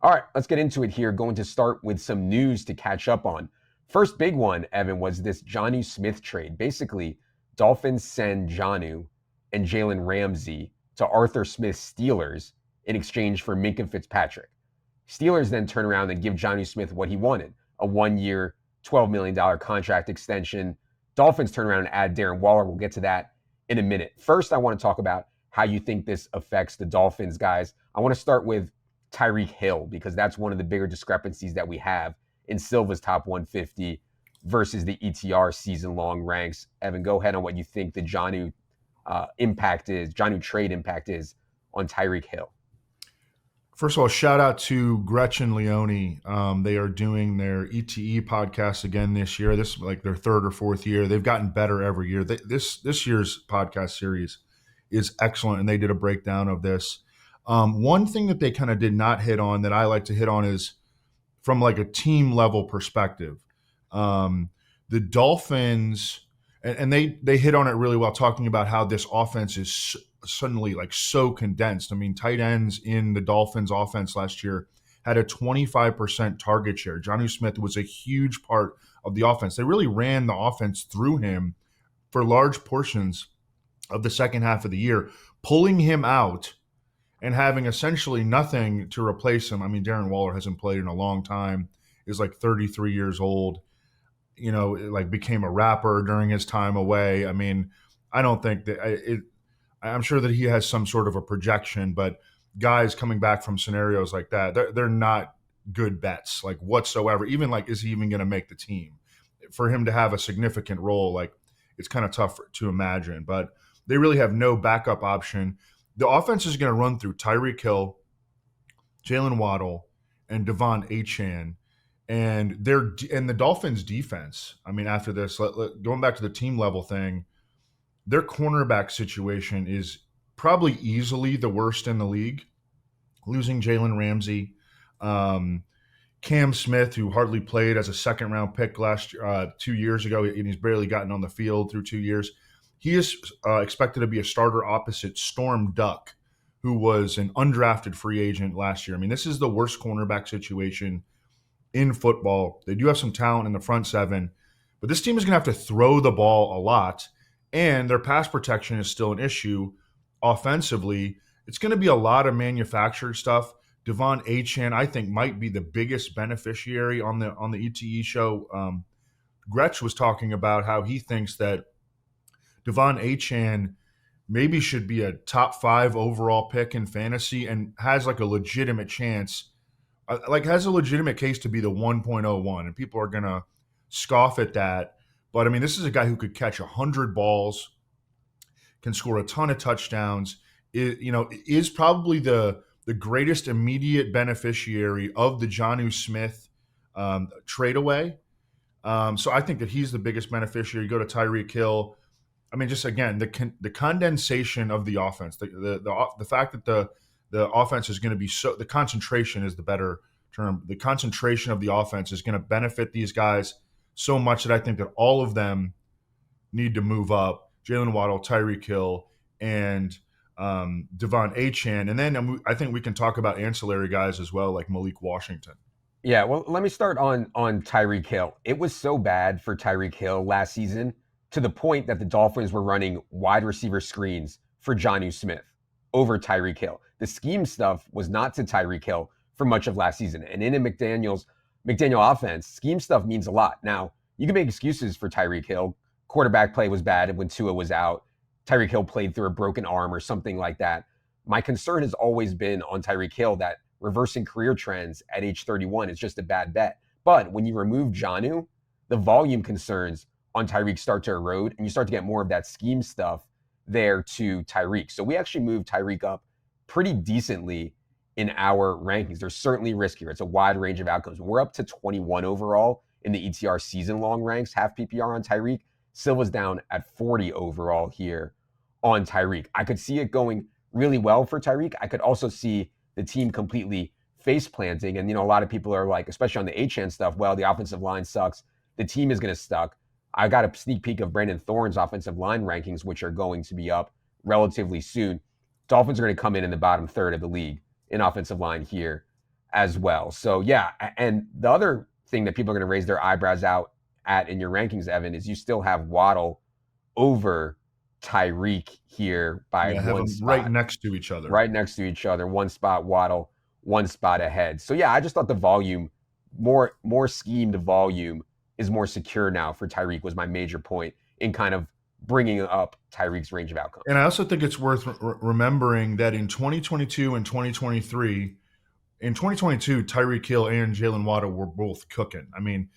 All right, let's get into it here. Going to start with some news to catch up on. First big one, Evan, was this Jonnu Smith trade. Basically, Dolphins send Jonnu and Jalen Ramsey to Arthur Smith's Steelers in exchange for Minkah Fitzpatrick. Steelers then turn around and give Jonnu Smith what he wanted, a 1-year, $12 million contract extension. Dolphins turn around and add Darren Waller. We'll get to that in a minute. First, I want to talk about how you think this affects the Dolphins, guys. I want to start with Tyreek Hill, because that's one of the bigger discrepancies that we have in Silva's top 150 versus the ETR season-long ranks. Evan, go ahead on what you think the Jonnu trade impact is on Tyreek Hill. First of all, shout out to Gretchen Leone. They are doing their ETE podcast again this year. This is like their third or fourth year. They've gotten better every year. This year's podcast series is excellent, and they did a breakdown of this. One thing that they kind of did not hit on that I like to hit on is from like a team level perspective. The Dolphins, and they hit on it really well, talking about how this offense is suddenly like so condensed. I mean, tight ends in the Dolphins offense last year had a 25% target share. Jonnu Smith was a huge part of the offense. They really ran the offense through him for large portions of the second half of the year, pulling him out and having essentially nothing to replace him. I mean, Darren Waller hasn't played in a long time, is like 33 years old, like became a rapper during his time away. I mean, I don't think that I'm sure that he has some sort of a projection, but guys coming back from scenarios like that, they're not good bets, like whatsoever. Even like, is he even going to make the team? For him to have a significant role, like it's kind of tough to imagine, but they really have no backup option. The offense is going to run through Tyreek Hill, Jalen Waddle, and Devon Achane, and the Dolphins defense. I mean, after this, going back to the team level thing, their cornerback situation is probably easily the worst in the league. Losing Jalen Ramsey, Cam Smith, who hardly played as a second-round pick 2 years ago, and he's barely gotten on the field through 2 years. He is expected to be a starter opposite Storm Duck, who was an undrafted free agent last year. I mean, this is the worst cornerback situation in football. They do have some talent in the front seven, but this team is going to have to throw the ball a lot, and their pass protection is still an issue. Offensively, it's going to be a lot of manufactured stuff. Devon Achane, I think, might be the biggest beneficiary on the ETE show. Gretsch was talking about how he thinks that Devon Achane maybe should be a top 5 overall pick in fantasy and has like a legitimate chance, has a legitimate case to be the 1.01. And people are going to scoff at that. But I mean, this is a guy who could catch 100 balls, can score a ton of touchdowns, is probably the greatest immediate beneficiary of the Jonnu Smith trade away. So I think that he's the biggest beneficiary. You go to Tyreek Hill. I mean, just again, the condensation of the offense, the fact that the offense is going to be the concentration is the better term. The concentration of the offense is going to benefit these guys so much that I think that all of them need to move up. Jalen Waddle, Tyreek Hill, and Devon Achane. And then I think we can talk about ancillary guys as well, like Malik Washington. Yeah, well, let me start on Tyreek Hill. It was so bad for Tyreek Hill last season to the point that the Dolphins were running wide receiver screens for Jonnu Smith over Tyreek Hill. The scheme stuff was not to Tyreek Hill for much of last season. And in a McDaniel offense, scheme stuff means a lot. Now, you can make excuses for Tyreek Hill. Quarterback play was bad when Tua was out. Tyreek Hill played through a broken arm or something like that. My concern has always been on Tyreek Hill that reversing career trends at age 31 is just a bad bet. But when you remove Jonnu, the volume concerns on Tyreek start to erode, and you start to get more of that scheme stuff there to Tyreek. So we actually moved Tyreek up pretty decently in our rankings. There's certainly risk here. It's a wide range of outcomes. We're up to 21 overall in the ETR season-long ranks, half PPR on Tyreek. Silva's down at 40 overall here on Tyreek. I could see it going really well for Tyreek. I could also see the team completely face planting. And, a lot of people are like, especially on the Achane stuff, well, the offensive line sucks. The team is going to suck. I got a sneak peek of Brandon Thorne's offensive line rankings, which are going to be up relatively soon. Dolphins are going to come in the bottom third of the league in offensive line here as well. So yeah, and the other thing that people are going to raise their eyebrows out at in your rankings, Evan, is you still have Waddle over Tyreek here by Yeah, have one them right spot, next to each other. right next to each other, one spot Waddle, one spot ahead. So yeah, I just thought the volume, more schemed volume is more secure now for Tyreek was my major point in kind of bringing up Tyreek's range of outcomes. And I also think it's worth remembering that in 2022 and 2023, in 2022, Tyreek Hill and Jalen Waddle were both cooking. I mean,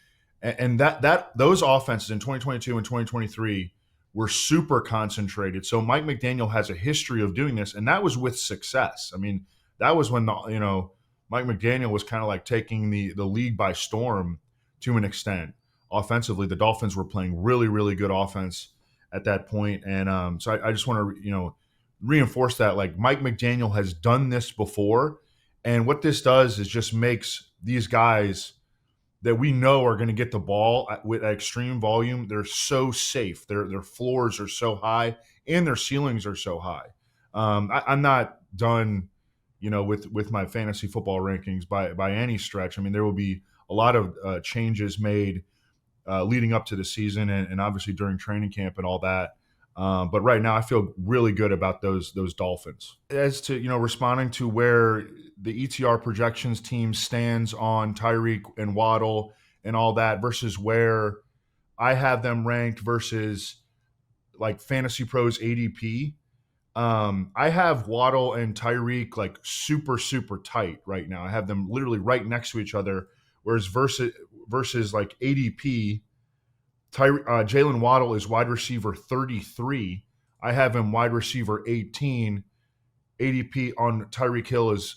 and that those offenses in 2022 and 2023 were super concentrated. So Mike McDaniel has a history of doing this, and that was with success. I mean, that was when Mike McDaniel was kind of like taking the league by storm to an extent. Offensively, the Dolphins were playing really, really good offense at that point, and so I just want to reinforce that like Mike McDaniel has done this before. And what this does is just makes these guys that we know are going to get the ball with extreme volume. They're so safe. Their floors are so high, and their ceilings are so high. I'm not done, with my fantasy football rankings by any stretch. I mean, there will be a lot of changes made leading up to the season, and obviously during training camp and all that. But right now, I feel really good about those Dolphins. As to responding to where the ETR projections team stands on Tyreek and Waddle and all that versus where I have them ranked versus like Fantasy Pros ADP. I have Waddle and Tyreek like super super tight right now. I have them literally right next to each other. Whereas versus like ADP, Jalen Waddle is wide receiver 33. I have him wide receiver 18. ADP on Tyreek Hill is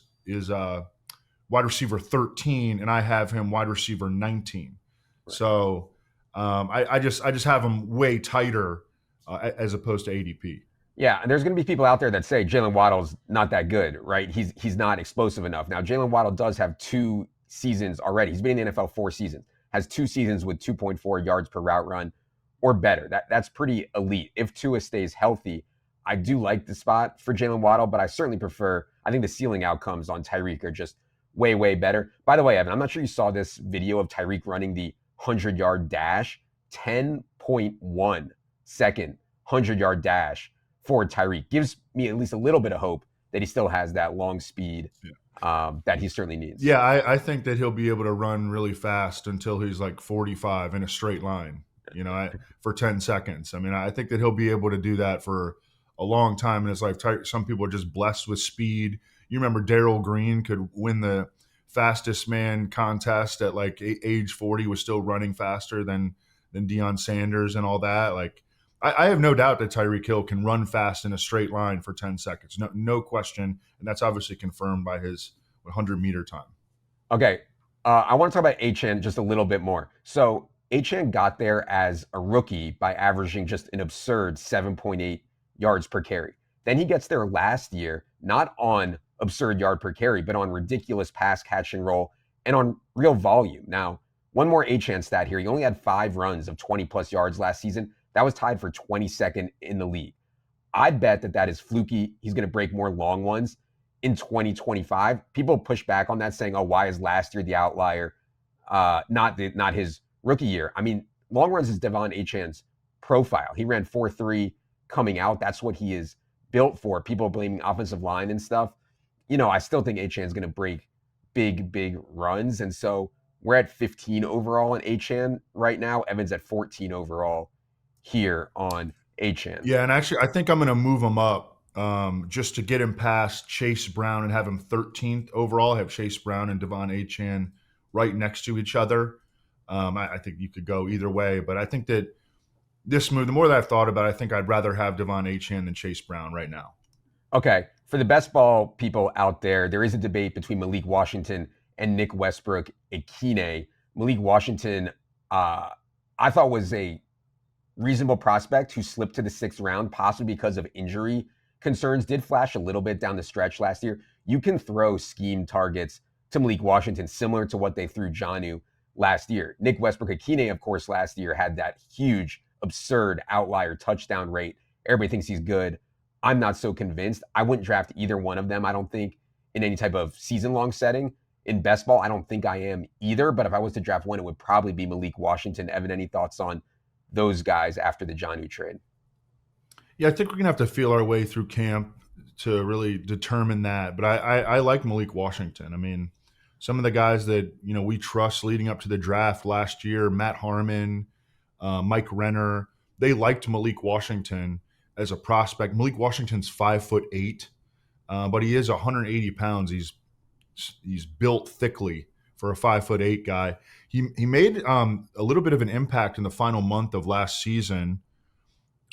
wide receiver 13, and I have him wide receiver 19. Right. So I just have him way tighter as opposed to ADP. Yeah, and there's going to be people out there that say Jalen Waddle's not that good, right? He's not explosive enough. Now, Jalen Waddle does have 2 seasons already. He's been in the NFL 4 seasons, has 2 seasons with 2.4 yards per route run or better. That's pretty elite. If Tua stays healthy, I do like the spot for Jalen Waddle, but I certainly prefer, I think the ceiling outcomes on Tyreek are just way, way better. By the way, Evan, I'm not sure you saw this video of Tyreek running the 100-yard dash, 10.1 second 100-yard dash for Tyreek. Gives me at least a little bit of hope that he still has that long speed that he certainly needs. Yeah, I think that he'll be able to run really fast until he's like 45 in a straight line, for 10 seconds. I mean, I think that he'll be able to do that for a long time in his life. Some people are just blessed with speed. You remember Darrell Green could win the fastest man contest at like age 40, was still running faster than Deion Sanders and all that. Like, I have no doubt that Tyreek Hill can run fast in a straight line for 10 seconds. No question. And that's obviously confirmed by his 100-meter time. Okay. I want to talk about Achane just a little bit more. So Achane got there as a rookie by averaging just an absurd 7.8 yards per carry. Then he gets there last year, not on absurd yard per carry, but on ridiculous pass catching role and on real volume. Now, one more Achane stat here. He only had 5 runs of 20 plus yards last season. That was tied for 22nd in the league. I bet that is fluky. He's going to break more long ones in 2025. People push back on that saying, oh, why is last year the outlier, not his rookie year? I mean, long runs is Devon Achane's profile. He ran 4.3 coming out. That's what he is built for. People blaming offensive line and stuff. I still think Achane's going to break big runs. And so we're at 15 overall in Achane right now. Evan's at 14 overall here on Achane. Yeah, and actually, I think I'm going to move him up just to get him past Chase Brown and have him 13th overall. I have Chase Brown and Devon Achane right next to each other. I think you could go either way, but I think that this move, the more that I've thought about it, I think I'd rather have Devon Achane than Chase Brown right now. Okay, for the best ball people out there is a debate between Malik Washington and Nick Westbrook-Ikhine. Malik Washington, I thought was a reasonable prospect who slipped to the 6th round, possibly because of injury concerns. Did flash a little bit down the stretch last year. You can throw scheme targets to Malik Washington, similar to what they threw Jonnu last year. Nick Westbrook-Ikhine, of course, last year had that huge, absurd outlier touchdown rate. Everybody thinks he's good. I'm not so convinced. I wouldn't draft either one of them, I don't think, in any type of season-long setting. In best ball, I don't think I am either, but if I was to draft one, it would probably be Malik Washington. Evan, any thoughts on those guys after the Jonnu trade? Yeah, I think we're gonna have to feel our way through camp to really determine that. But I like Malik Washington. I mean, some of the guys that we trust leading up to the draft last year, Matt Harmon, Mike Renner, they liked Malik Washington as a prospect. Malik Washington's 5'8", but he is 180 pounds. He's built thickly for a 5'8" guy. He made a little bit of an impact in the final month of last season.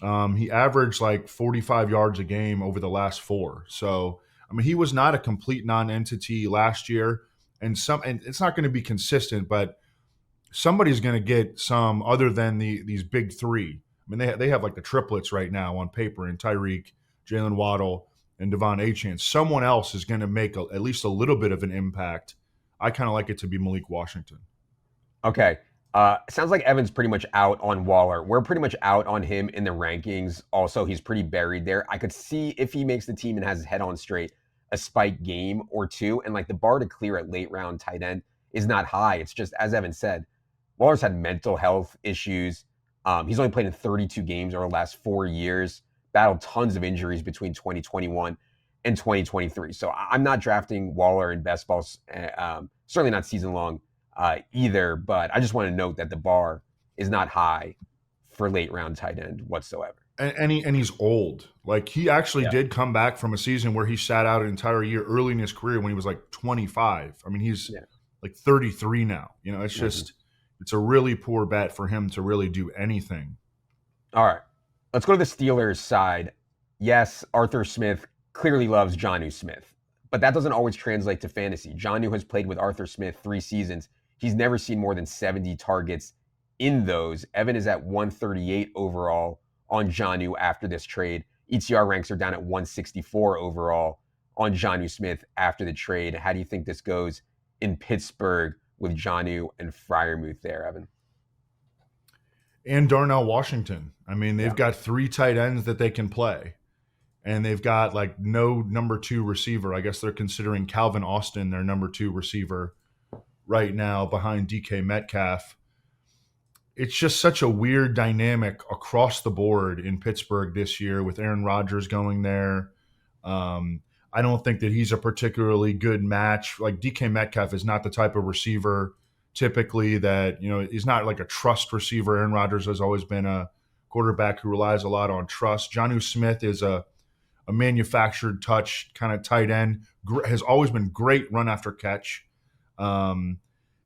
He averaged like 45 yards a game over the last 4. So, I mean, he was not a complete non-entity last year, and it's not going to be consistent, but somebody's going to get some other than these big three. I mean, they have like the triplets right now on paper in Tyreek, Jalen Waddle, and Devon Achane. Someone else is going to make at least a little bit of an impact. I kind of like it to be Malik Washington. Okay. Sounds like Evan's pretty much out on Waller. We're pretty much out on him in the rankings. Also, he's pretty buried there. I could see if he makes the team and has his head on straight, a spike game or two. And like the bar to clear at late round tight end is not high. It's just, as Evan said, Waller's had mental health issues. He's only played in 32 games over the last 4 years, battled tons of injuries between 2021 and 2023. So I'm not drafting Waller in best balls, certainly not season long either. But I just want to note that the bar is not high for late round tight end whatsoever. And he's old. Like he actually did come back from a season where he sat out an entire year early in his career when he was like 25. I mean, he's like 33 now. It's just it's a really poor bet for him to really do anything. All right. Let's go to the Steelers side. Yes, Arthur Smith clearly loves Jonnu Smith, but that doesn't always translate to fantasy. Jonnu has played with Arthur Smith 3 seasons. He's never seen more than 70 targets in those. Evan is at 138 overall on Jonnu after this trade. ETR ranks are down at 164 overall on Jonnu Smith after the trade. How do you think this goes in Pittsburgh with Jonnu and Freiermuth there, Evan? And Darnell Washington. I mean, they've got 3 tight ends that they can play. And they've got like no number 2 receiver. I guess they're considering Calvin Austin their number 2 receiver right now behind DK Metcalf. It's just such a weird dynamic across the board in Pittsburgh this year with Aaron Rodgers going there. I don't think that he's a particularly good match. Like DK Metcalf is not the type of receiver typically that, he's not like a trust receiver. Aaron Rodgers has always been a quarterback who relies a lot on trust. Jonnu Smith is a manufactured touch kind of tight end, has always been great run after catch. How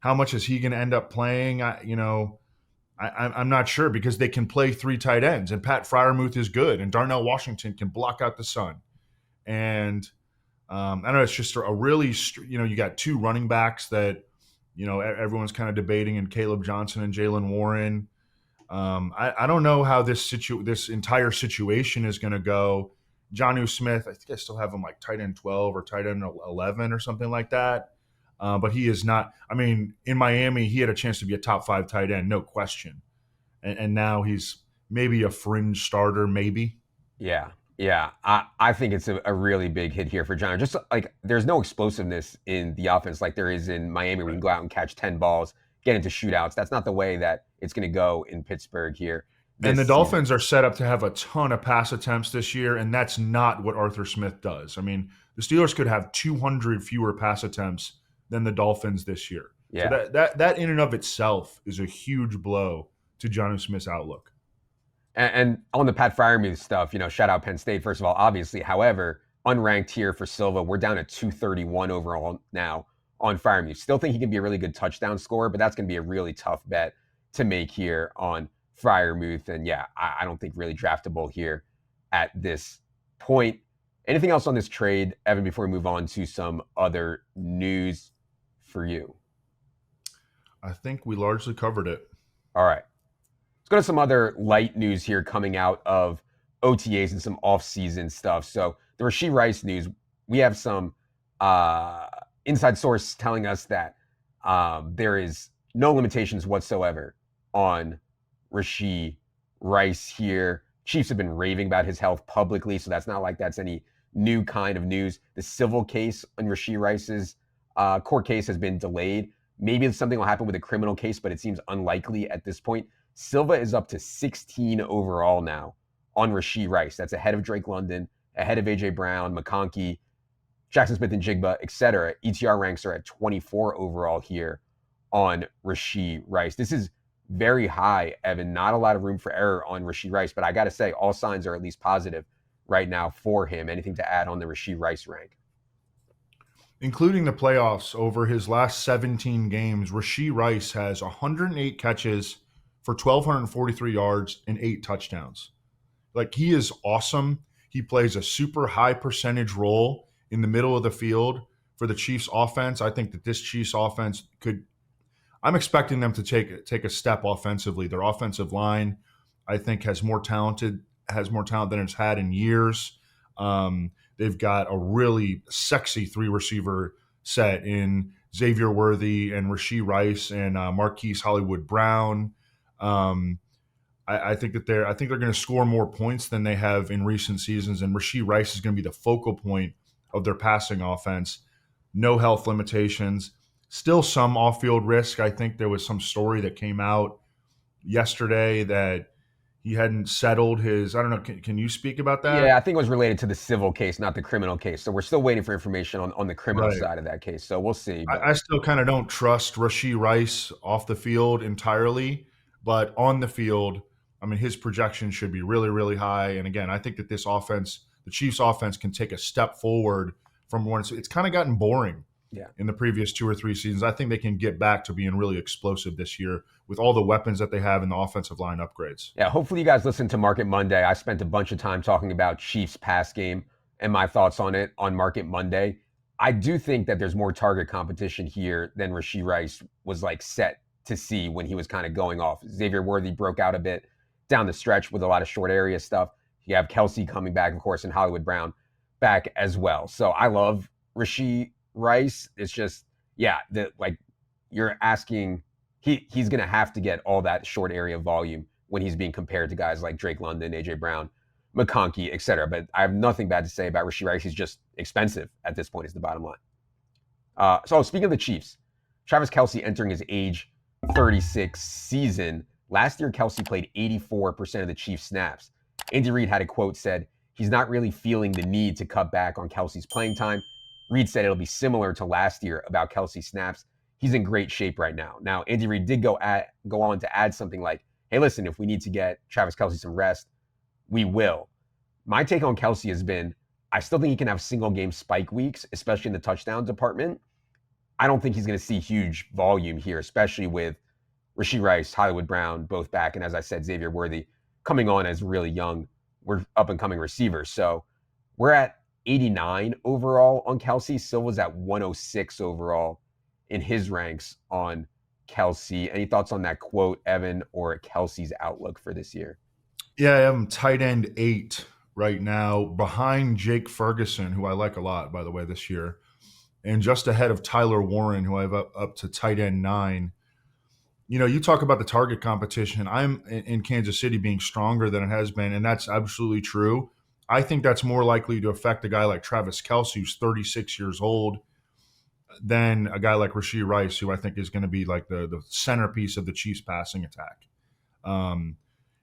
much is he going to end up playing? I'm not sure because they can play 3 tight ends and Pat Freiermuth is good and Darnell Washington can block out the sun. And I don't know, it's just a really, you got 2 running backs that, everyone's kind of debating in Caleb Johnson and Jalen Warren. I don't know how this entire situation is going to go. Jonnu Smith, I think I still have him like tight end 12 or tight end 11 or something like that. But he is not. I mean, in Miami, he had a chance to be a top 5 tight end, no question. And now he's maybe a fringe starter, maybe. Yeah. I think it's a really big hit here for John. Just like there's no explosiveness in the offense like there is in Miami where you can go out and catch 10 balls, get into shootouts. That's not the way that it's going to go in Pittsburgh here. And the Dolphins are set up to have a ton of pass attempts this year, and that's not what Arthur Smith does. I mean, the Steelers could have 200 fewer pass attempts than the Dolphins this year. Yeah. So that in and of itself is a huge blow to Jonnu Smith's outlook. And on the Pat Freiermuth stuff, shout out Penn State, first of all, obviously. However, unranked here for Silva, we're down at 231 overall now on Freiermuth. Still think he can be a really good touchdown scorer, but that's going to be a really tough bet to make here on Freiermuth. And yeah, I don't think really draftable here at this point. Anything else on this trade, Evan, before we move on to some other news for you? I think we largely covered it. All right. Let's go to some other light news here coming out of OTAs and some off-season stuff. So the Rashee Rice news, we have some inside source telling us that there is no limitations whatsoever on Rashee Rice here. Chiefs have been raving about his health publicly, so that's not like that's any new kind of news. The civil case on Rashee Rice's Court case has been delayed. Maybe something will happen with a criminal case, but it seems unlikely at this point. Silva is up to 16 overall now on Rashee Rice. That's ahead of Drake London, ahead of A.J. Brown, McConkey, Jackson Smith and Jigba, etc. ETR ranks are at 24 overall here on Rashee Rice. This is very high, Evan. Not a lot of room for error on Rashee Rice, but I got to say, all signs are at least positive right now for him. Anything to add on the Rashee Rice rank? Including the playoffs, over his last 17 games, Rashee Rice has 108 catches for 1,243 yards and 8 touchdowns. Like, he is awesome. He plays a super high percentage role in the middle of the field for the Chiefs offense. I think that this Chiefs offense I'm expecting them to take a step offensively. Their offensive line, I think, has more talent than it's had in years. They've got a really sexy 3-receiver set in Xavier Worthy and Rashee Rice and Marquise Hollywood Brown. I think they're going to score more points than they have in recent seasons, and Rashee Rice is going to be the focal point of their passing offense. No health limitations. Still some off-field risk. I think there was some story that came out yesterday that he hadn't settled his – I don't know. Can you speak about that? Yeah, I think it was related to the civil case, not the criminal case. So we're still waiting for information on the criminal side of that case. So we'll see. I still kind of don't trust Rashee Rice off the field entirely, but on the field, I mean, his projection should be really, really high. And again, I think that this offense, the Chiefs offense, can take a step forward from one. It's kind of gotten boring in the previous 2 or 3 seasons. I think they can get back to being really explosive this year with all the weapons that they have in the offensive line upgrades. Yeah, hopefully you guys listened to Market Monday. I spent a bunch of time talking about Chiefs pass game and my thoughts on it on Market Monday. I do think that there's more target competition here than Rashee Rice was like set to see when he was kind of going off. Xavier Worthy broke out a bit down the stretch with a lot of short area stuff. You have Kelsey coming back, of course, and Hollywood Brown back as well. So I love Rashee Rice. It's just, you're asking, he's going to have to get all that short area volume when he's being compared to guys like Drake London, A.J. Brown, McConkey, etc. But I have nothing bad to say about Rashee Rice. He's just expensive at this point is the bottom line. So speaking of the Chiefs, Travis Kelce entering his age 36 season. Last year, Kelce played 84% of the Chiefs snaps. Andy Reid had a quote said, he's not really feeling the need to cut back on Kelce's playing time. Reid said it'll be similar to last year about Kelce snaps. He's in great shape right now. Now, Andy Reid did go on to add something like, hey, listen, if we need to get Travis Kelce some rest, we will. My take on Kelce has been, I still think he can have single game spike weeks, especially in the touchdown department. I don't think he's going to see huge volume here, especially with Rashee Rice, Hollywood Brown, both back. And as I said, Xavier Worthy coming on as really young, we're up and coming receivers. So we're at 89 overall on Kelce. Silva's at 106 overall in his ranks on Kelce. Any thoughts on that quote, Evan, or Kelce's outlook for this year? Yeah, I have him tight end 8 right now, behind Jake Ferguson, who I like a lot, by the way, this year, and just ahead of Tyler Warren, who I have up to tight end 9. You know, you talk about the target competition. I'm in Kansas City being stronger than it has been, and that's absolutely true. I think that's more likely to affect a guy like Travis Kelce, who's 36 years old, than a guy like Rashee Rice, who I think is going to be like the centerpiece of the Chiefs passing attack.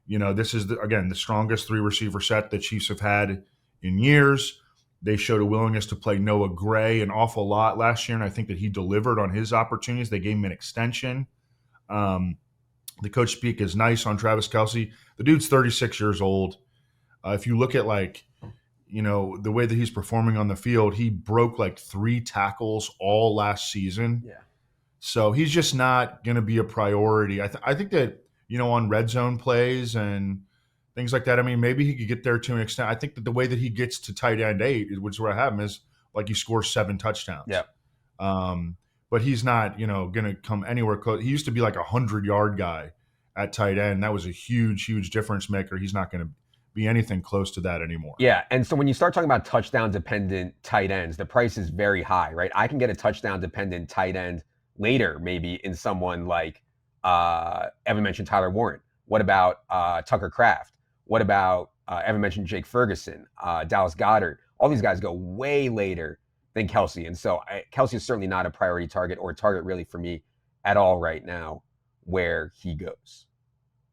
This is, again, the strongest 3-receiver set the Chiefs have had in years. They showed a willingness to play Noah Gray an awful lot last year, and I think that he delivered on his opportunities. They gave him an extension. The coach speak is nice on Travis Kelce. The dude's 36 years old. If you look at the way that he's performing on the field, he broke 3 tackles all last season. Yeah. So he's just not going to be a priority. I think that, on red zone plays and things like that, I mean, maybe he could get there to an extent. I think that the way that he gets to tight end 8, which is where I have him, is he scores 7 touchdowns. Yeah. But he's not, going to come anywhere close. He used to be like a 100-yard guy at tight end. That was a huge, huge difference maker. He's not going to be anything close to that anymore. Yeah, and so when you start talking about touchdown-dependent tight ends, the price is very high, right? I can get a touchdown-dependent tight end later, maybe in someone like Evan mentioned Tyler Warren. What about Tucker Kraft? What about Evan mentioned Jake Ferguson, Dallas Goedert? All these guys go way later than Kelsey. And so Kelsey is certainly not a priority target or a target really for me at all right now where he goes.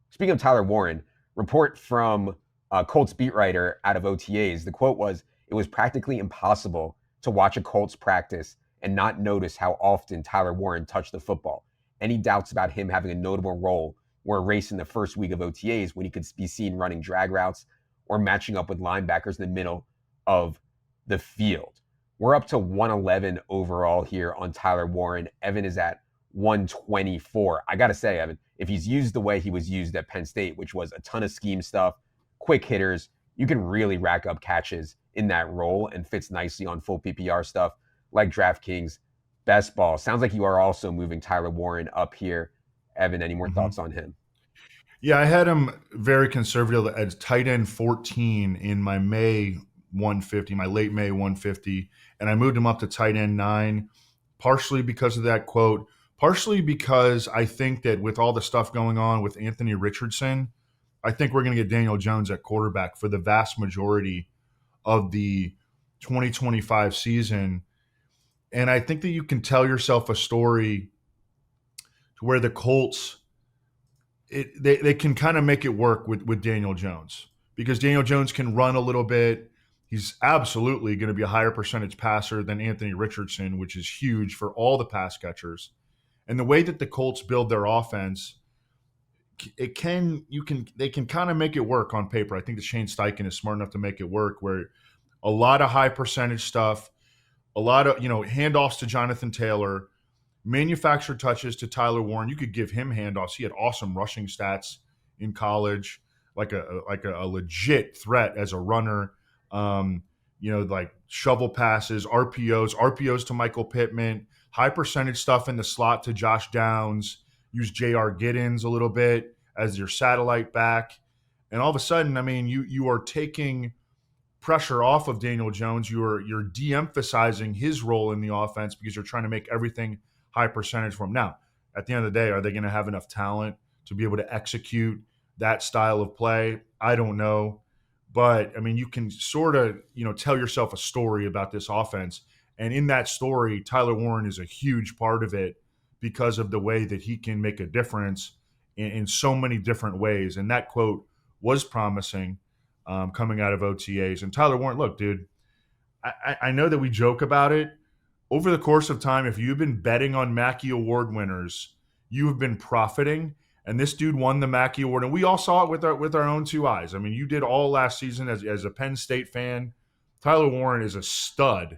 Speaking of Tyler Warren, report from Colts beat writer out of OTAs. The quote was, "It was practically impossible to watch a Colts practice and not notice how often Tyler Warren touched the football. Any doubts about him having a notable role were erased in the first week of OTAs when he could be seen running drag routes or matching up with linebackers in the middle of the field." We're up to 111 overall here on Tyler Warren. Evan is at 124. I got to say, Evan, if he's used the way he was used at Penn State, which was a ton of scheme stuff, quick hitters, you can really rack up catches in that role and fits nicely on full PPR stuff like DraftKings best ball. Sounds like you are also moving Tyler Warren up here. Evan, any more thoughts on him? Yeah, I had him very conservative as tight end 14 in my May 150, my late May 150, and I moved him up to tight end 9, partially because of that quote, partially because I think that with all the stuff going on with Anthony Richardson, I think we're going to get Daniel Jones at quarterback for the vast majority of the 2025 season. And I think that you can tell yourself a story to where the Colts, they can kind of make it work with Daniel Jones, because Daniel Jones can run a little bit. He's absolutely going to be a higher percentage passer than Anthony Richardson, which is huge for all the pass catchers. And the way that the Colts build their offense, they can kind of make it work on paper. I think that Shane Steichen is smart enough to make it work, where a lot of high percentage stuff, a lot of handoffs to Jonathan Taylor, manufactured touches to Tyler Warren. You could give him handoffs. He had awesome rushing stats in college, like a legit threat as a runner. Like shovel passes, RPOs to Michael Pittman, high percentage stuff in the slot to Josh Downs. Use J.R. Giddens a little bit as your satellite back, and all of a sudden, I mean, you are taking pressure off of Daniel Jones. You're de-emphasizing his role in the offense because you're trying to make everything high percentage for him. Now, at the end of the day, are they going to have enough talent to be able to execute that style of play? I don't know. But, I mean, you can sort of, tell yourself a story about this offense. And in that story, Tyler Warren is a huge part of it because of the way that he can make a difference in so many different ways. And that quote was promising coming out of OTAs. And Tyler Warren, look, dude, I know that we joke about it. Over the course of time, if you've been betting on Mackey Award winners, you have been profiting. And this dude won the Mackey Award, and we all saw it with our own two eyes. I mean, you did all last season as a Penn State fan. Tyler Warren is a stud,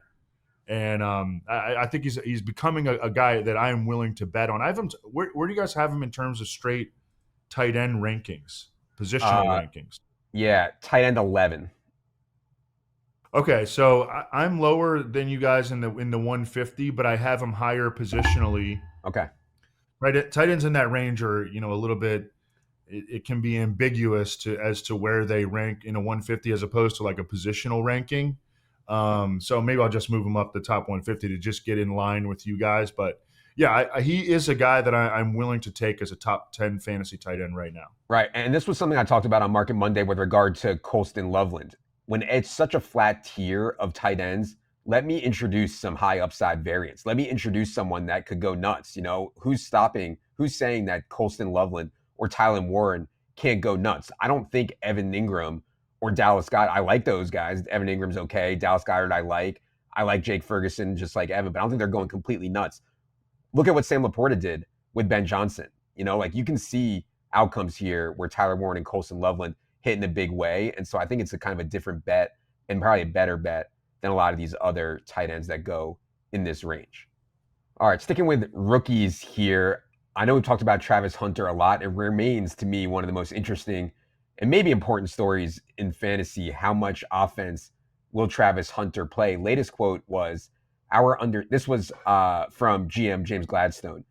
and I think he's becoming a guy that I am willing to bet on. I have him. Where do you guys have him in terms of straight tight end rankings, positional rankings? Yeah, tight end 11. Okay, so I'm lower than you guys in the 150, but I have him higher positionally. Okay. Right, tight ends in that range are a little bit. It can be ambiguous as to where they rank in a 150 as opposed to like a positional ranking. So maybe I'll just move him up the top 150 to just get in line with you guys. But yeah, he is a guy that I'm willing to take as a top 10 fantasy tight end right now. Right, and this was something I talked about on Market Monday with regard to Colston Loveland. When it's such a flat tier of tight ends, let me introduce some high upside variance. Let me introduce someone that could go nuts. Who's saying that Colston Loveland or Tyler Warren can't go nuts? I don't think Evan Ingram or Dallas Goedert, I like those guys. Evan Ingram's okay. Dallas Goedert I like Jake Ferguson just like Evan, but I don't think they're going completely nuts. Look at what Sam Laporta did with Ben Johnson. You can see outcomes here where Tyler Warren and Colston Loveland hit in a big way. And so I think it's a kind of a different bet and probably a better bet than a lot of these other tight ends that go in this range. All right, sticking with rookies here. I know we've talked about Travis Hunter a lot. It remains to me one of the most interesting and maybe important stories in fantasy. How much offense will Travis Hunter play? Latest quote was, this was from GM James Gladstone.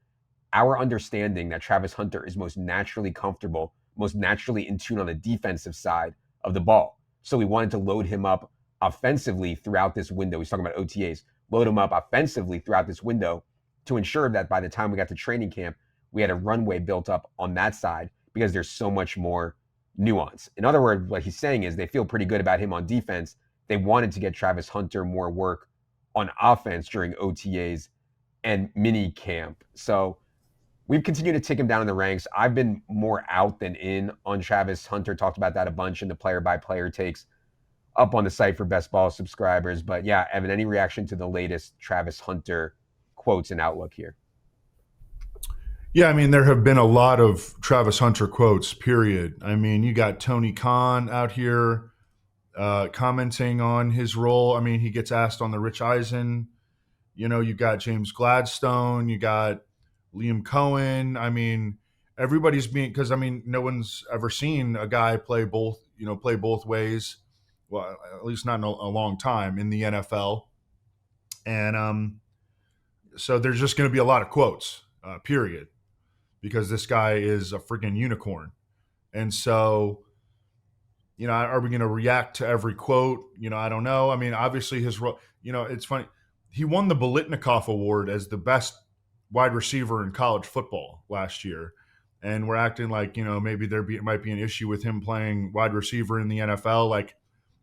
Our understanding that Travis Hunter is most naturally comfortable, most naturally in tune on the defensive side of the ball. So we wanted to load him up offensively throughout this window. He's talking about OTAs. Load him up offensively throughout this window to ensure that by the time we got to training camp, we had a runway built up on that side because there's so much more nuance. In other words, what he's saying is they feel pretty good about him on defense. They wanted to get Travis Hunter more work on offense during OTAs and mini camp. So we've continued to take him down in the ranks. I've been more out than in on Travis Hunter. Talked about that a bunch in the player by player takes up on the site for best ball subscribers. But yeah, Evan, any reaction to the latest Travis Hunter quotes and outlook here? Yeah, I mean, there have been a lot of Travis Hunter quotes, period. I mean, you got Tony Khan out here commenting on his role. I mean, he gets asked on the Rich Eisen. You got James Gladstone. You got Liam Cohen. I mean, everybody's being, because I mean, no one's ever seen a guy play both ways. Well, at least not in a long time in the NFL. And so there's just going to be a lot of quotes, period, because this guy is a freaking unicorn. And so, are we going to react to every quote? I don't know. I mean, obviously his role, it's funny. He won the Bolitnikoff Award as the best wide receiver in college football last year. And we're acting like, maybe might be an issue with him playing wide receiver in the NFL. Like,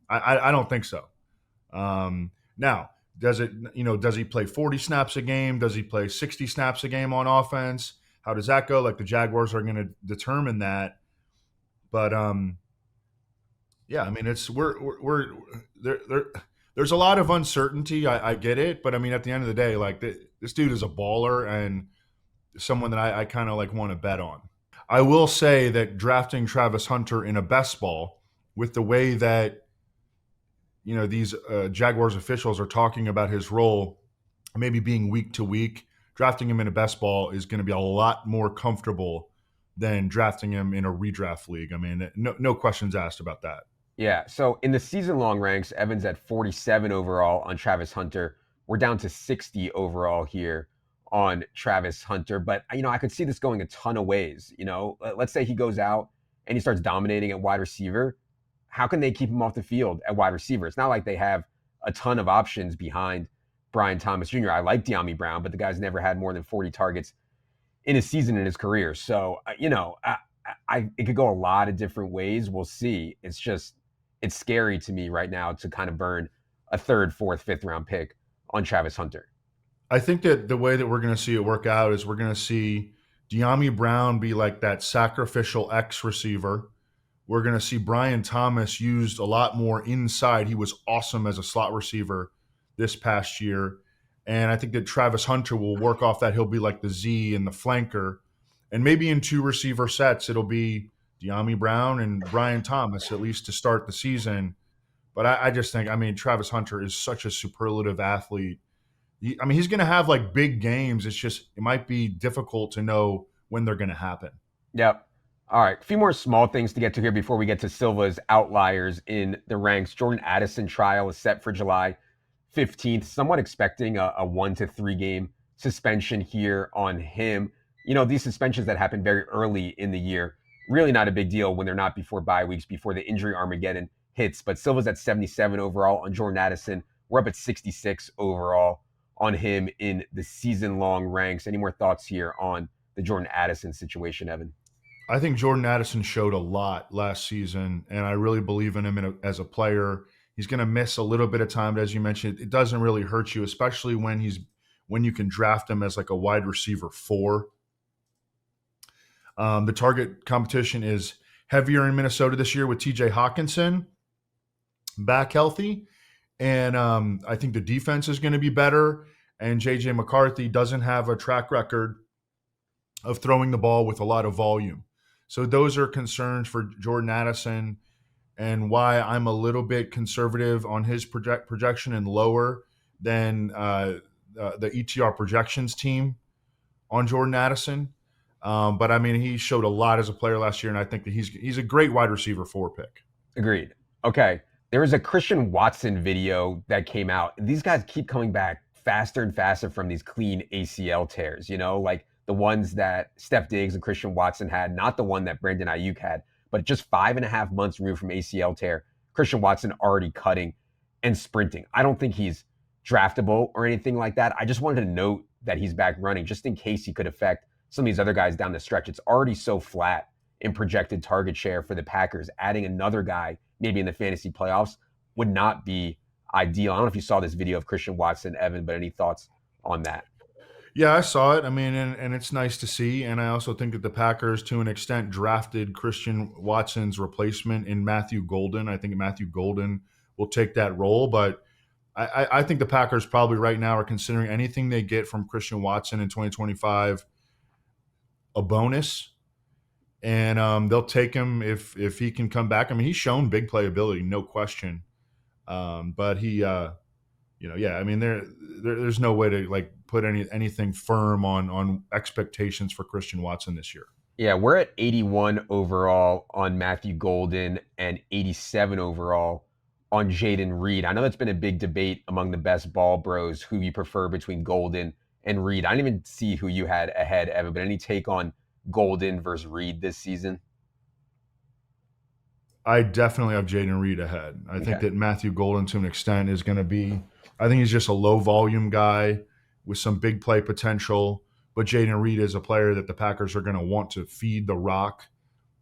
I don't think so. Now, does he play 40 snaps a game? Does he play 60 snaps a game on offense? How does that go? Like, the Jaguars are going to determine that. But yeah, I mean, we're there. There's a lot of uncertainty. I get it, but I mean, at the end of the day, like this dude is a baller and someone that I kind of like want to bet on. I will say that drafting Travis Hunter in a best ball with the way that these Jaguars officials are talking about his role, maybe being week to week, drafting him in a best ball is going to be a lot more comfortable than drafting him in a redraft league. I mean, no questions asked about that. Yeah, so in the season-long ranks, Evans at 47 overall on Travis Hunter. We're down to 60 overall here on Travis Hunter. But, I could see this going a ton of ways. Let's say he goes out and he starts dominating at wide receiver. How can they keep him off the field at wide receiver? It's not like they have a ton of options behind Brian Thomas Jr. I like De'Ami Brown, but the guy's never had more than 40 targets in a season in his career. So, it could go a lot of different ways. We'll see. It's scary to me right now to kind of burn a third, fourth, fifth round pick on Travis Hunter. I think that the way that we're going to see it work out is we're going to see De'Ami Brown be like that sacrificial X receiver. We're going to see Brian Thomas used a lot more inside. He was awesome as a slot receiver this past year. And I think that Travis Hunter will work off that. He'll be like the Z and the flanker. And maybe in two receiver sets, it'll be De'Ami Brown and Brian Thomas, at least to start the season. But I just think, Travis Hunter is such a superlative athlete. He's going to have like big games. It might be difficult to know when they're going to happen. Yep. All right. A few more small things to get to here before we get to Silva's outliers in the ranks. Jordan Addison trial is set for July 15th. Somewhat expecting a 1 to 3 game suspension here on him. These suspensions that happen very early in the year, really not a big deal when they're not before bye weeks, before the injury Armageddon hits. But Silva's at 77 overall on Jordan Addison. We're up at 66 overall on him in the season-long ranks. Any more thoughts here on the Jordan Addison situation, Evan? I think Jordan Addison showed a lot last season, and I really believe in him as a player. He's going to miss a little bit of time, but as you mentioned, it doesn't really hurt you, especially when you can draft him as like a wide receiver 4. The target competition is heavier in Minnesota this year with TJ Hawkinson back healthy. And I think the defense is going to be better. And JJ McCarthy doesn't have a track record of throwing the ball with a lot of volume. So those are concerns for Jordan Addison, and why I'm a little bit conservative on his projection and lower than the ETR projections team on Jordan Addison. But he showed a lot as a player last year, and I think that he's a great wide receiver 4 pick. Agreed. Okay. There was a Christian Watson video that came out. These guys keep coming back faster and faster from these clean ACL tears, like the ones that Steph Diggs and Christian Watson had, not the one that Brandon Ayuk had, but just 5.5 months removed from ACL tear. Christian Watson already cutting and sprinting. I don't think he's draftable or anything like that. I just wanted to note that he's back running just in case he could affect some of these other guys down the stretch. It's already so flat in projected target share for the Packers. Adding another guy, maybe in the fantasy playoffs, would not be ideal. I don't know if you saw this video of Christian Watson, Evan, but any thoughts on that? Yeah, I saw it. I mean, and it's nice to see. And I also think that the Packers, to an extent, drafted Christian Watson's replacement in Matthew Golden. I think Matthew Golden will take that role. But I think the Packers probably right now are considering anything they get from Christian Watson in 2025 a bonus. And they'll take him if he can come back. I mean, he's shown big playability, no question. But he, yeah. I mean, there's no way to like put anything firm on expectations for Christian Watson this year. Yeah, we're at 81 overall on Matthew Golden and 87 overall on Jaden Reed. I know that's been a big debate among the best ball bros who you prefer between Golden and Reed. I didn't even see who you had ahead, Evan, but any take on Golden versus Reed this season? I definitely have Jaden Reed ahead. I think that Matthew Golden, to an extent, is going to be. I think he's just a low volume guy with some big play potential. But Jaden Reed is a player that the Packers are going to want to feed the rock,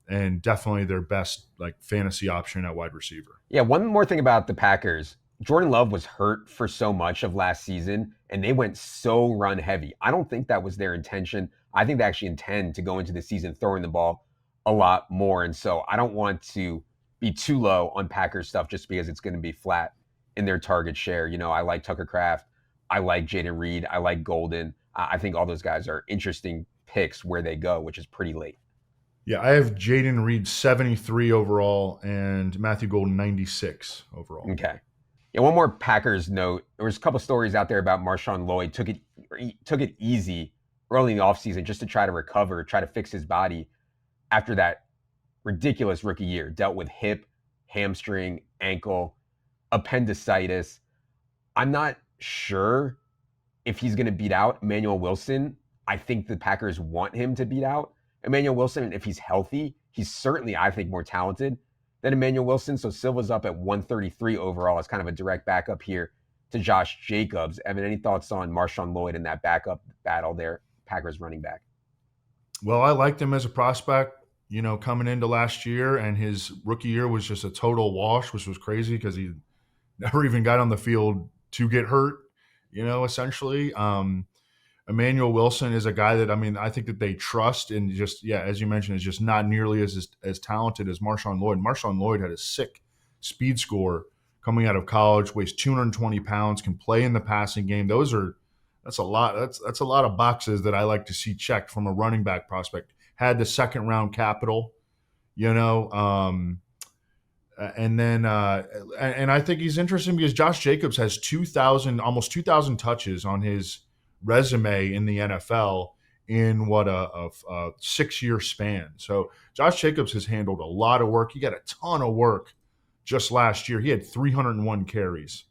and definitely their best like fantasy option at wide receiver. Yeah, one more thing about the Packers. Jordan Love was hurt for so much of last season, and they went so run heavy. I don't think that was their intention. I think they actually intend to go into the season throwing the ball a lot more. And so I don't want to be too low on Packers stuff just because it's going to be flat in their target share. You know, I like Tucker Kraft. I like Jaden Reed. I like Golden. I think all those guys are interesting picks where they go, which is pretty late. Yeah, I have Jaden Reed 73 overall and Matthew Golden 96 overall. Okay. Yeah, one more Packers note. There was a couple stories out there about Marshawn Lloyd took it easy early in the offseason just to try to recover, try to fix his body after that ridiculous rookie year. Dealt with hip, hamstring, ankle, appendicitis. I'm not sure if he's going to beat out Emmanuel Wilson. I think the Packers want him to beat out Emmanuel Wilson. And if he's healthy, he's certainly, I think, more talented than Emmanuel Wilson. So Silva's up at 133 overall as kind of a direct backup here to Josh Jacobs. Evan, any thoughts on Marshawn Lloyd in that backup battle there, Packers running back? Well, I liked him as a prospect, you know, coming into last year, and his rookie year was just a total wash, which was crazy because he never even got on the field to get hurt, you know, essentially. Emmanuel Wilson is a guy that, I mean, I think that they trust, and just, yeah, as you mentioned, is just not nearly as talented as Marshawn Lloyd. Marshawn Lloyd had a sick speed score coming out of college, weighs 220 pounds, can play in the passing game. That's a lot. That's a lot of boxes that I like to see checked from a running back prospect. Had the second round capital, you know, and then and I think he's interesting because Josh Jacobs has almost 2,000 touches on his resume in the NFL in what a 6-year span. So Josh Jacobs has handled a lot of work. He got a ton of work just last year. He had 301 carries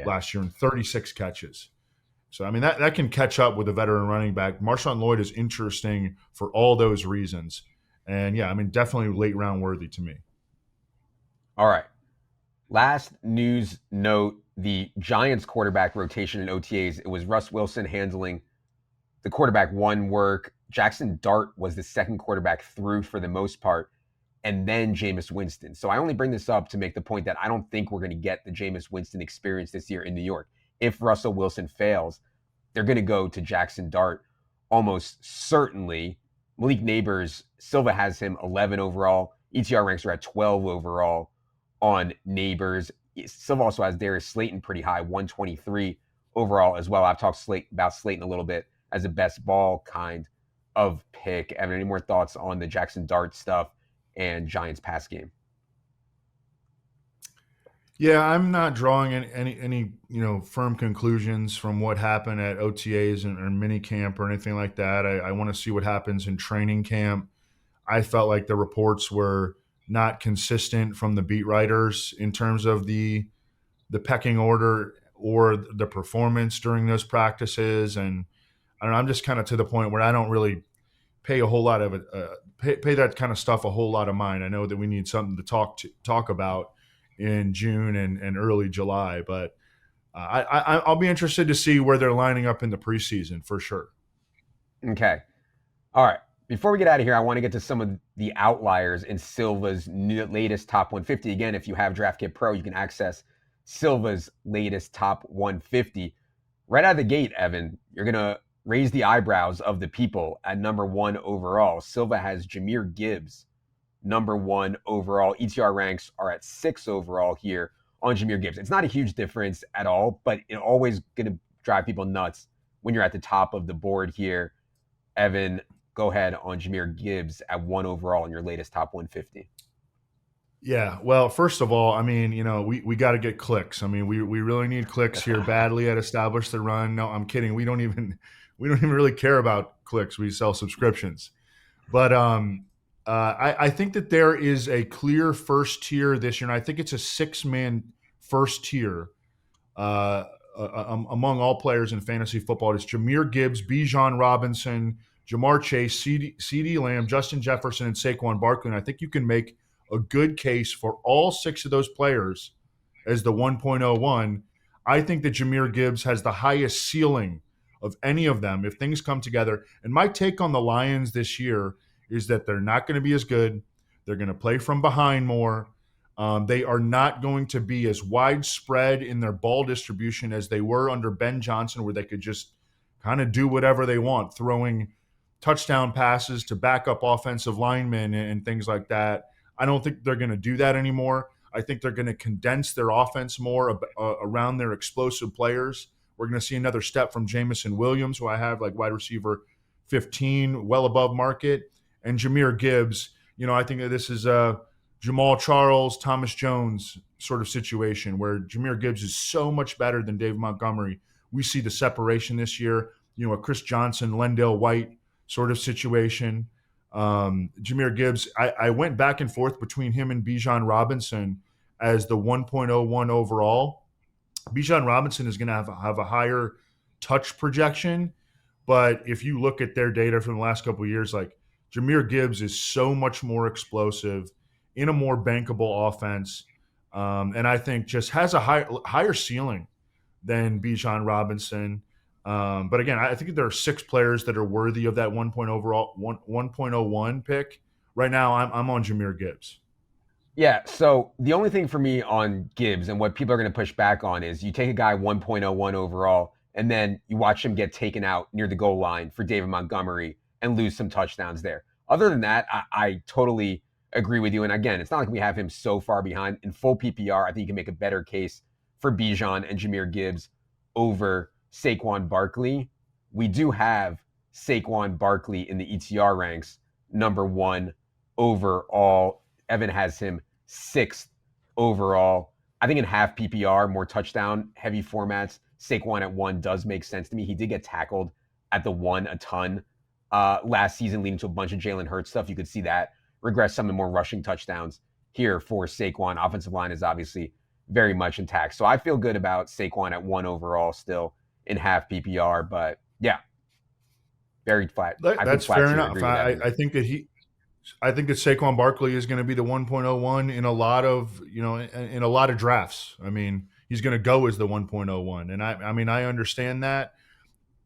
last year and 36 catches. So, I mean, that can catch up with a veteran running back. Marshawn Lloyd is interesting for all those reasons. And, yeah, I mean, definitely late round worthy to me. All right. Last news note, the Giants quarterback rotation in OTAs, it was Russ Wilson handling the quarterback one work. Jaxson Dart was the second quarterback through for the most part, and then Jameis Winston. So I only bring this up to make the point that I don't think we're going to get the Jameis Winston experience this year in New York. If Russell Wilson fails, they're going to go to Jaxson Dart almost certainly. Malik Neighbors, Silva has him 11 overall. ETR ranks are at 12 overall on Neighbors. Silva also has Darius Slayton pretty high, 123 overall as well. I've talked about Slayton a little bit as a best ball kind of pick. Evan, any more thoughts on the Jaxson Dart stuff and Giants pass game? Yeah, I'm not drawing any firm conclusions from what happened at OTAs or mini camp or anything like that. I want to see what happens in training camp. I felt like the reports were not consistent from the beat writers in terms of the pecking order or the performance during those practices. And I don't know, I'm just kind of to the point where I don't really pay a whole lot of it, pay that kind of stuff a whole lot of mind. I know that we need something to talk about in June and early July, but I'll be interested to see where they're lining up in the preseason for sure. Okay. All right. Before we get out of here, I want to get to some of the outliers in Silva's latest top 150. Again, if you have DraftKings Pro, you can access Silva's latest top 150. Right out of the gate, Evan, you're going to raise the eyebrows of the people at number 1 overall. Silva has Jahmyr Gibbs number 1 overall. ETR ranks are at 6 overall here on Jahmyr Gibbs. It's not a huge difference at all, but it's always going to drive people nuts when you're at the top of the board here. Evan, go ahead on Jahmyr Gibbs at 1 overall in your latest top 150. Yeah, well, first of all, I mean, we got to get clicks. I mean, we really need clicks here badly at Establish the Run. No, I'm kidding. We don't even really care about clicks. We sell subscriptions. But I think that there is a clear first tier this year, and I think it's a 6-man first tier among all players in fantasy football. It's Jahmyr Gibbs, Bijan Robinson, Jamar Chase, CeeDee Lamb, Justin Jefferson, and Saquon Barkley. And I think you can make a good case for all 6 of those players as the 1.01. I think that Jahmyr Gibbs has the highest ceiling of any of them if things come together. And my take on the Lions this year is that they're not going to be as good. They're going to play from behind more. They are not going to be as widespread in their ball distribution as they were under Ben Johnson, where they could just kind of do whatever they want, throwing touchdown passes to backup offensive linemen and things like that. I don't think they're going to do that anymore. I think they're going to condense their offense more around their explosive players. We're going to see another step from Jameson Williams, who I have like wide receiver 15, well above market, and Jahmyr Gibbs. I think that this is a Jamal Charles, Thomas Jones sort of situation where Jahmyr Gibbs is so much better than Dave Montgomery. We see the separation this year, a Chris Johnson, Lendale White sort of situation. Jahmyr Gibbs, I went back and forth between him and Bijan Robinson as the 1.01 overall. Bijan Robinson is going to have a higher touch projection, but if you look at their data from the last couple of years, like Jahmyr Gibbs is so much more explosive in a more bankable offense, and I think just has a higher ceiling than Bijan Robinson. But again, I think there are 6 players that are worthy of that 1.01 pick. Right now, I'm on Jahmyr Gibbs. Yeah, so the only thing for me on Gibbs and what people are going to push back on is you take a guy 1.01 overall, and then you watch him get taken out near the goal line for David Montgomery and lose some touchdowns there. Other than that, I totally agree with you. And again, it's not like we have him so far behind. In full PPR, I think you can make a better case for Bijan and Jahmyr Gibbs over Saquon Barkley. We do have Saquon Barkley in the ETR ranks, number 1 overall. Evan has him 6th overall. I think in half PPR, more touchdown heavy formats, Saquon at 1 does make sense to me. He did get tackled at the 1 a ton last season, leading to a bunch of Jalen Hurts stuff. You could see that regress some of the more rushing touchdowns here for Saquon. Offensive line is obviously very much intact. So I feel good about Saquon at 1 overall still in half PPR, but yeah, very flat. That's fair enough. I think that Saquon Barkley is going to be the 1.01 in a lot of, in a lot of drafts. I mean, he's going to go as the 1.01. And I understand that.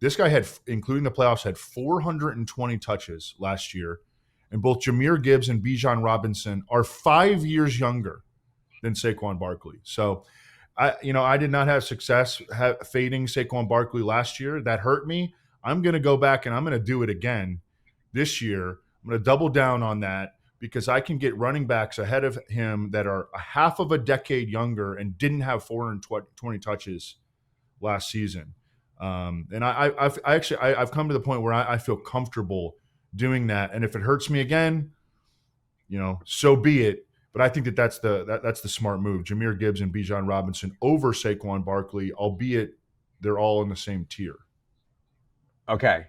This guy had, including the playoffs, had 420 touches last year. And both Jahmyr Gibbs and Bijan Robinson are 5 years younger than Saquon Barkley. So, I did not have success fading Saquon Barkley last year. That hurt me. I'm going to go back and I'm going to do it again this year. I'm going to double down on that because I can get running backs ahead of him that are a half of a decade younger and didn't have 420 touches last season. And I've come to the point where I feel comfortable doing that. And if it hurts me again, so be it. But I think that's the smart move. Jahmyr Gibbs and Bijan Robinson over Saquon Barkley, albeit they're all in the same tier. Okay. A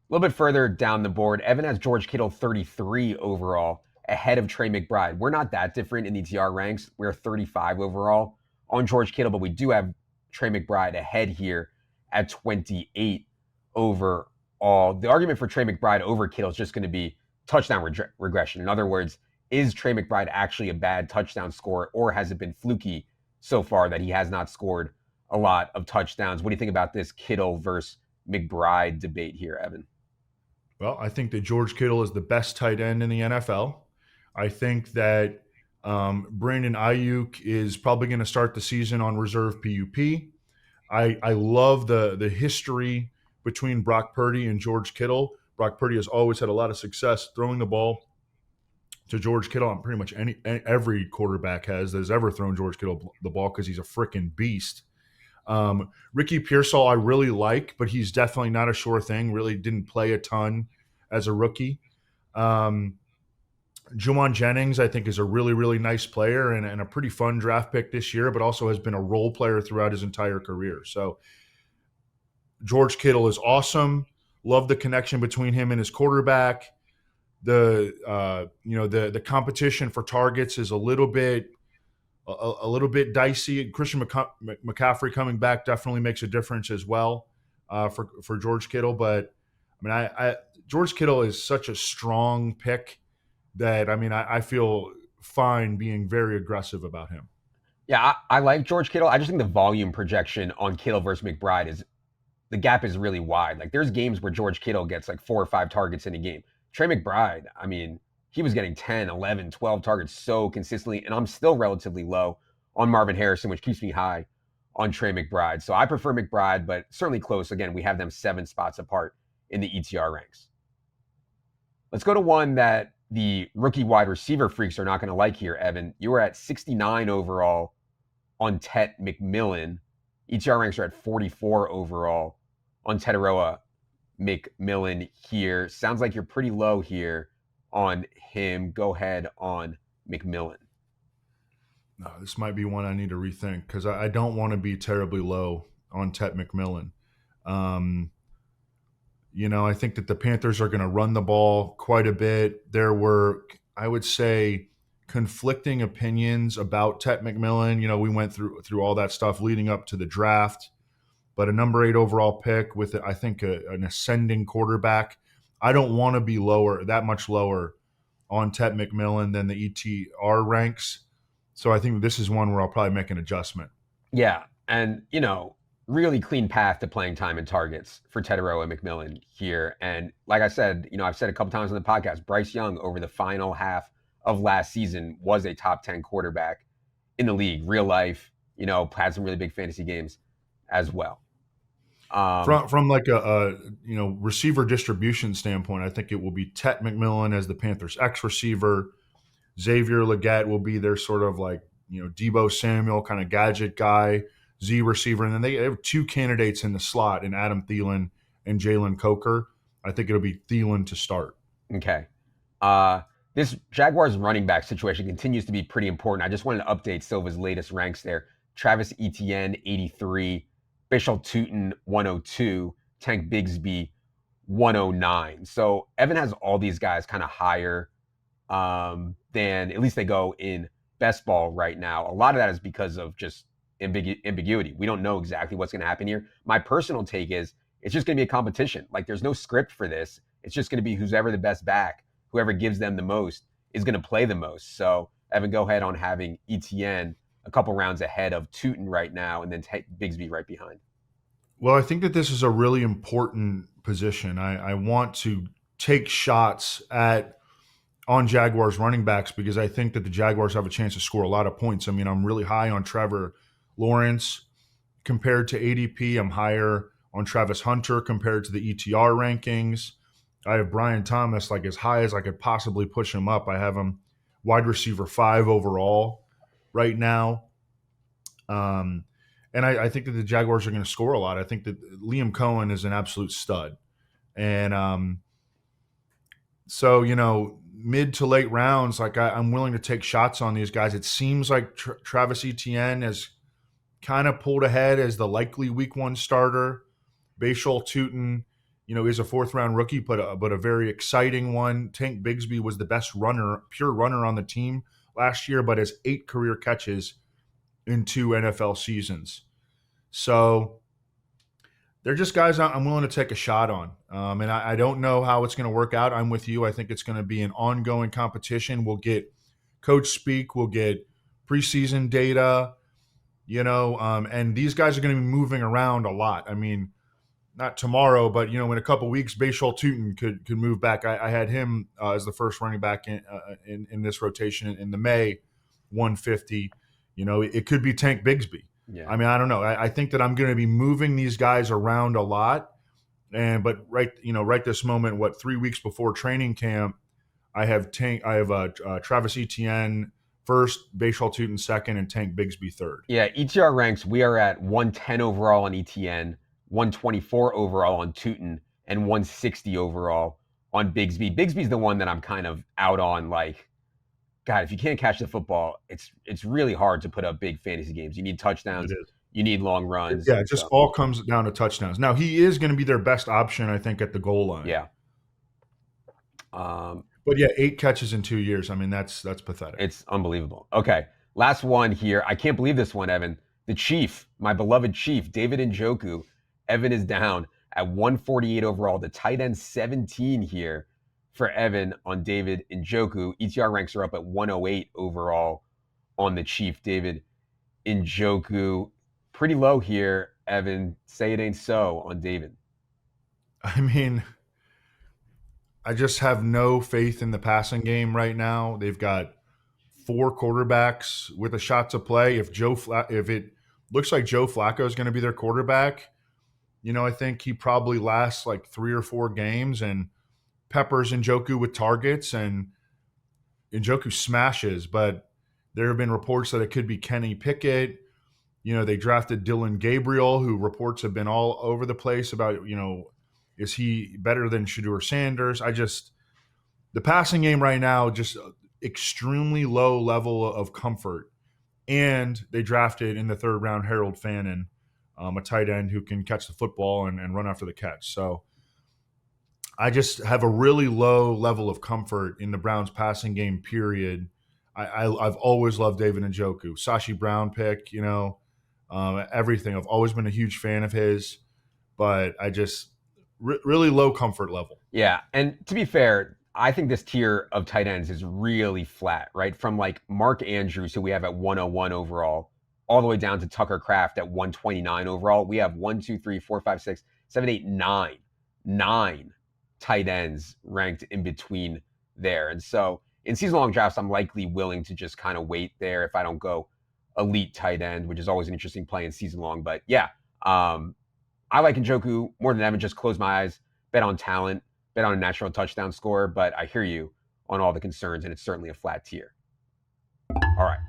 little bit further down the board, Evan has George Kittle 33 overall ahead of Trey McBride. We're not that different in the TR ranks. We're 35 overall on George Kittle, but we do have Trey McBride ahead here at 28 overall. The argument for Trey McBride over Kittle is just going to be touchdown regression. In other words, is Trey McBride actually a bad touchdown scorer, or has it been fluky so far that he has not scored a lot of touchdowns? What do you think about this Kittle versus McBride debate here, Evan? Well, I think that George Kittle is the best tight end in the NFL. I think that Brandon Ayuk is probably going to start the season on reserve PUP. I love the history between Brock Purdy and George Kittle. Brock Purdy has always had a lot of success throwing the ball to George Kittle, and pretty much every quarterback has ever thrown George Kittle the ball because he's a freaking beast. Ricky Pearsall I really like, but he's definitely not a sure thing. Really didn't play a ton as a rookie. Juwan Jennings, I think, is a really, really nice player and a pretty fun draft pick this year, but also has been a role player throughout his entire career. So George Kittle is awesome. Love the connection between him and his quarterback. The competition for targets is a little bit dicey. Christian McCaffrey coming back definitely makes a difference as well for George Kittle. But I mean, I George Kittle is such a strong pick that I feel fine being very aggressive about him. Yeah, I like George Kittle. I just think the volume projection on Kittle versus McBride is the gap is really wide. Like there's games where George Kittle gets like 4 or 5 targets in a game. Trey McBride, I mean, he was getting 10, 11, 12 targets so consistently, and I'm still relatively low on Marvin Harrison, which keeps me high on Trey McBride. So I prefer McBride, but certainly close. Again, we have them 7 spots apart in the ETR ranks. Let's go to one that the rookie wide receiver freaks are not going to like here, Evan. You were at 69 overall on Tet McMillan. ETR ranks are at 44 overall on Tetaroa McMillan here. Sounds like you're pretty low here on him. Go ahead on McMillan. No, this might be one I need to rethink because I don't want to be terribly low on Tet McMillan. I think that the Panthers are going to run the ball quite a bit. There were, I would say, conflicting opinions about Tet McMillan. We went through all that stuff leading up to the draft, but a number 8 overall pick with, I think, an ascending quarterback. I don't want to be that much lower on Tet McMillan than the ETR ranks. So I think this is one where I'll probably make an adjustment. Yeah, and, really clean path to playing time and targets for Tetaroa McMillan here. And like I said, I've said a couple times on the podcast, Bryce Young over the final half of last season was a top 10 quarterback in the league, real life, had some really big fantasy games as well. From like a receiver distribution standpoint, I think it will be Tet McMillan as the Panthers' X receiver. Xavier Legette will be their sort of like, Debo Samuel kind of gadget guy, Z receiver. And then they have 2 candidates in the slot in Adam Thielen and Jalen Coker. I think it'll be Thielen to start. Okay. This Jaguars running back situation continues to be pretty important. I just wanted to update Silva's latest ranks there. Travis Etienne, 83. Bishal Tootin, 102. Tank Bigsby, 109. So Evan has all these guys kind of higher than at least they go in best ball right now. A lot of that is because of just ambiguity. We don't know exactly what's going to happen here. My personal take is it's just going to be a competition. Like there's no script for this. It's just going to be who's ever the best back, whoever gives them the most is going to play the most. So Evan, go ahead on having Etienne a couple rounds ahead of Tootin right now and then Bigsby right behind. Well, I think that this is a really important position. I want to take shots on Jaguars running backs because I think that the Jaguars have a chance to score a lot of points. I mean, I'm really high on Trevor Lawrence compared to ADP. I'm higher on Travis Hunter compared to the ETR rankings. I have Brian Thomas like as high as I could possibly push him up. I have him wide receiver 5 overall right now. And I think that the Jaguars are going to score a lot. I think that Liam Cohen is an absolute stud. And so, mid to late rounds, like I'm willing to take shots on these guys. It seems like Travis Etienne has kind of pulled ahead as the likely week 1 starter. Bashal Tootin, is a 4th-round rookie, but a very exciting one. Tank Bigsby was the best pure runner on the team last year, but has 8 career catches in 2 NFL seasons. So they're just guys I'm willing to take a shot on. And I don't know how it's going to work out. I'm with you. I think it's going to be an ongoing competition. We'll get coach speak. We'll get preseason data, and these guys are going to be moving around a lot. I mean, not tomorrow, but, in a couple weeks, Bashal Tootin could move back. I had him as the first running back in this rotation in the May 150. It could be Tank Bigsby. Yeah. I mean, I don't know. I think that I'm going to be moving these guys around a lot. But right this moment, 3 weeks before training camp, I have Travis Etienne first, Bashaw Tutin second, and Tank Bigsby third. Yeah, ETR ranks, we are at 110 overall on ETN, 124 overall on Tutin, and 160 overall on Bigsby. Bigsby's the one that I'm kind of out on. Like, God, if you can't catch the football, it's really hard to put up big fantasy games. You need touchdowns. It is. You need long runs. Yeah, it just all comes down to touchdowns. Now, he is going to be their best option, I think, at the goal line. Yeah. But yeah, 8 catches in 2 years. I mean, that's pathetic. It's unbelievable. Okay, last one here. I can't believe this one, Evan. The Chief, my beloved Chief, David Njoku. Evan is down at 148 overall. The tight end 17 here for Evan on David Njoku. ETR ranks are up at 108 overall on the Chief, David Njoku. Pretty low here, Evan. Say it ain't so on David. I mean, I just have no faith in the passing game right now. They've got 4 quarterbacks with a shot to play. If it looks like Joe Flacco is going to be their quarterback, I think he probably lasts like 3 or 4 games and peppers Njoku with targets, and Njoku smashes. But there have been reports that it could be Kenny Pickett. They drafted Dylan Gabriel, who reports have been all over the place about, is he better than Shedeur Sanders? The passing game right now, just extremely low level of comfort. And they drafted in the 3rd round Harold Fannin, a tight end who can catch the football and run after the catch. So I just have a really low level of comfort in the Browns passing game, period. I've always loved David Njoku. Sashi Brown pick, everything. I've always been a huge fan of his, but I just really low comfort level. Yeah, and to be fair, I think this tier of tight ends is really flat, right? From like Mark Andrews, who we have at 101 overall, all the way down to Tucker Kraft at 129 overall. We have 1, 2, 3, 4, 5, 6, 7, 8, 9 tight ends ranked in between there. And so in season-long drafts, I'm likely willing to just kind of wait there if I don't go elite tight end, which is always an interesting play in season-long. But yeah, I like Njoku more than ever. Just close my eyes, bet on talent, bet on a natural touchdown score. But I hear you on all the concerns, and it's certainly a flat tier. All right.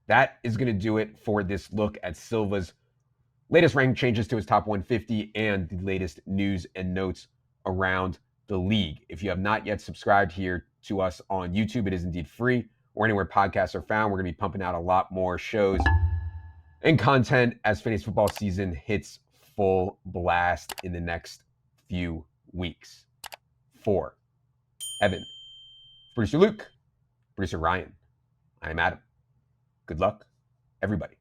That is going to do it for this look at Silva's latest ranking changes to his top 150 and the latest news and notes around the league. If you have not yet subscribed here to us on YouTube, it is indeed free, or anywhere podcasts are found. We're going to be pumping out a lot more shows and content as fantasy football season hits full blast in the next few weeks. For Evan, producer Luke, producer Ryan, I am Adam. Good luck, everybody.